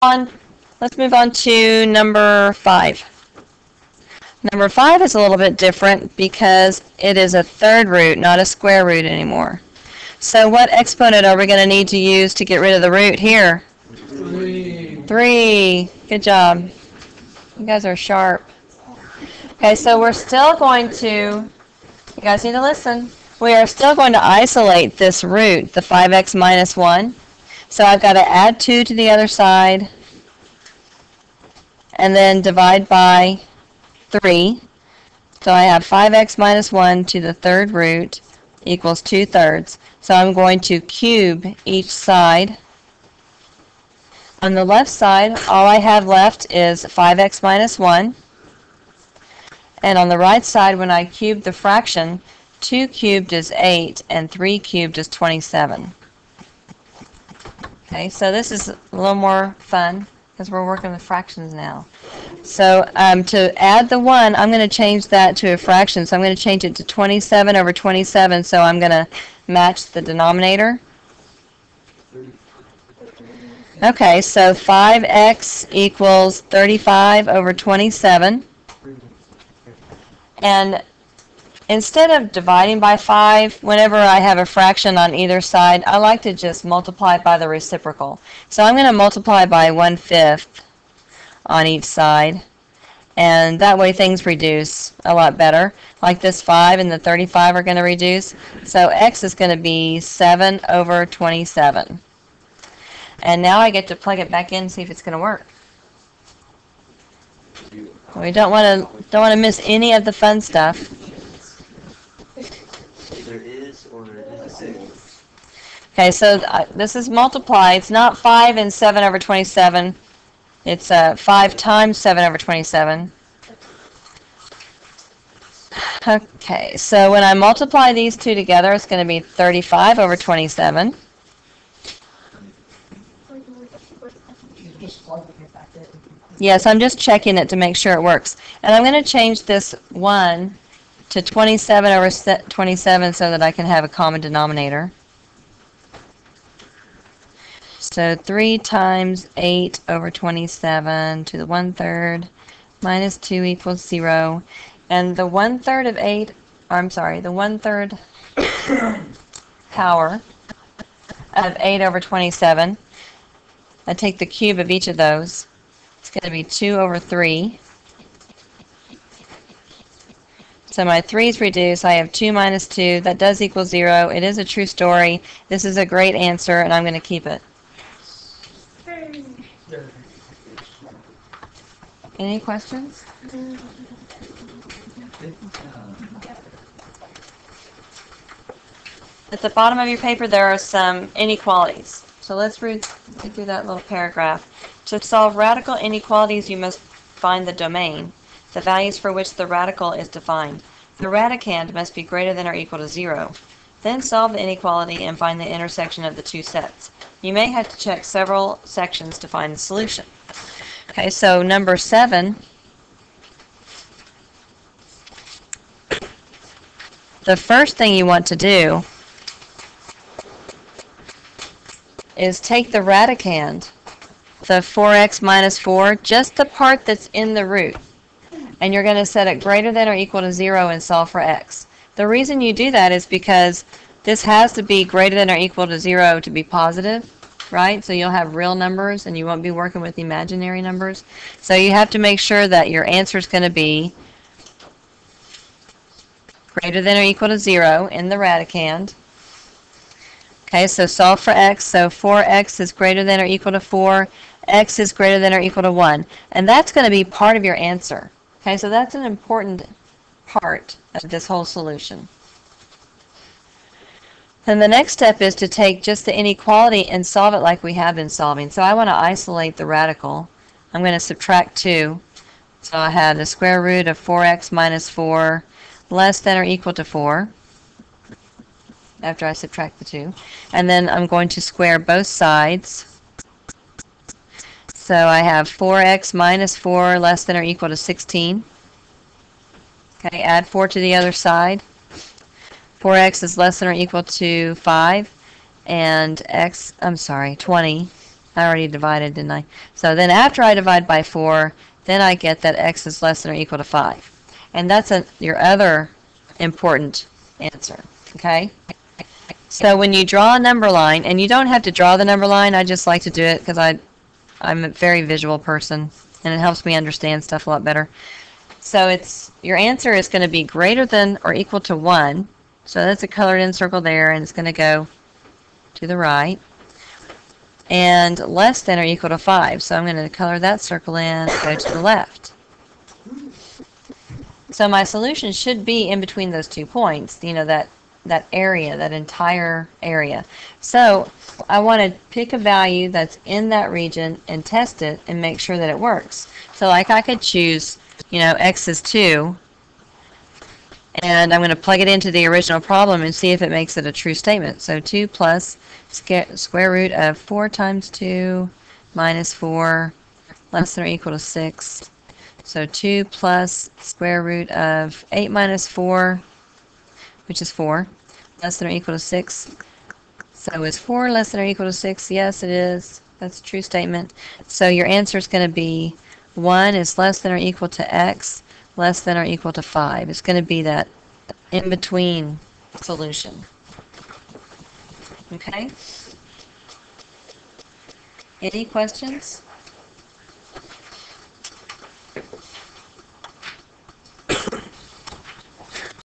Let's move on to number 5. Number 5 is a little bit different because it is a third root, not a square root anymore. So what exponent are we going to need to use to get rid of the root here? 3. 3. Good job. You guys are sharp. Okay, so we're still going to, you guys need to listen. We are still going to isolate this root, the 5x minus 1. So I've got to add 2 to the other side and then divide by 3. So I have 5x minus 1 to the third root equals 2/3. So I'm going to cube each side. On the left side, all I have left is 5x minus 1. And on the right side, when I cube the fraction, 2 cubed is 8 and 3 cubed is 27. Okay, so this is a little more fun because we're working with fractions now. So to add the 1, I'm going to change that to a fraction. So I'm going to change it to 27 over 27. So I'm going to match the denominator. Okay, so 5x equals 35 over 27. And instead of dividing by 5, whenever I have a fraction on either side, I like to just multiply by the reciprocal. So I'm going to multiply by 1/5 on each side. And that way things reduce a lot better. Like this 5 and the 35 are going to reduce. So x is going to be 7 over 27. And now I get to plug it back in and see if it's going to work. We don't want to miss any of the fun stuff. There is or is it? Okay, so this is multiply. It's not 5 and 7 over 27. It's 5 times 7 over 27. Okay, so when I multiply these two together, it's going to be 35 over 27. Yes, I'm just checking it to make sure it works. And I'm going to change this 1 to 27 over 27 so that I can have a common denominator. So 3 times 8 over 27 to the 1/3 minus 2 equals 0. And the 1/3 of 8, or I'm sorry, the 1/3 power of 8 over 27. I take the cube of each of those. It's going to be 2 over 3. So my 3's reduce. I have 2 minus 2. That does equal 0. It is a true story. This is a great answer, and I'm going to keep it. Any questions? At the bottom of your paper, there are some inequalities. So let's read through that little paragraph. To solve radical inequalities, you must find the domain, the values for which the radical is defined. The radicand must be greater than or equal to 0. Then solve the inequality and find the intersection of the two sets. You may have to check several sections to find the solution. Okay, so number 7. The first thing you want to do is take the radicand, the 4x minus 4, just the part that's in the root, and you're going to set it greater than or equal to 0 and solve for x. The reason you do that is because this has to be greater than or equal to 0 to be positive, right? So you'll have real numbers and you won't be working with imaginary numbers. So you have to make sure that your answer is going to be greater than or equal to 0 in the radicand. Okay, so solve for x. So 4x is greater than or equal to 4. X is greater than or equal to 1. And that's going to be part of your answer. Okay, so that's an important part of this whole solution. Then the next step is to take just the inequality and solve it like we have been solving. So I want to isolate the radical. I'm going to subtract 2. So I have the square root of 4x minus 4 less than or equal to 4. After I subtract the 2. And then I'm going to square both sides. So I have 4x minus 4 less than or equal to 16. Okay, add 4 to the other side. 4x is less than or equal to 5. And 20. I already divided, didn't I? So then after I divide by 4, then I get that x is less than or equal to 5. And that's your other important answer, okay? So when you draw a number line, and you don't have to draw the number line, I just like to do it because I'm a very visual person, and it helps me understand stuff a lot better. So your answer is going to be greater than or equal to 1. So that's a colored in circle there, and it's going to go to the right. And less than or equal to 5. So I'm going to color that circle in, go to the left. So my solution should be in between those 2 points, you know, that area, that entire area. So I want to pick a value that's in that region and test it and make sure that it works. So like I could choose, you know, x is 2, and I'm going to plug it into the original problem and see if it makes it a true statement. So 2 plus square root of 4 times 2 minus 4 less than or equal to 6. So 2 plus square root of 8 minus 4, which is 4, less than or equal to 6. So is 4 less than or equal to 6? Yes, it is. That's a true statement. So your answer is going to be 1 is less than or equal to x, less than or equal to 5. It's going to be that in-between solution. Okay? Any questions?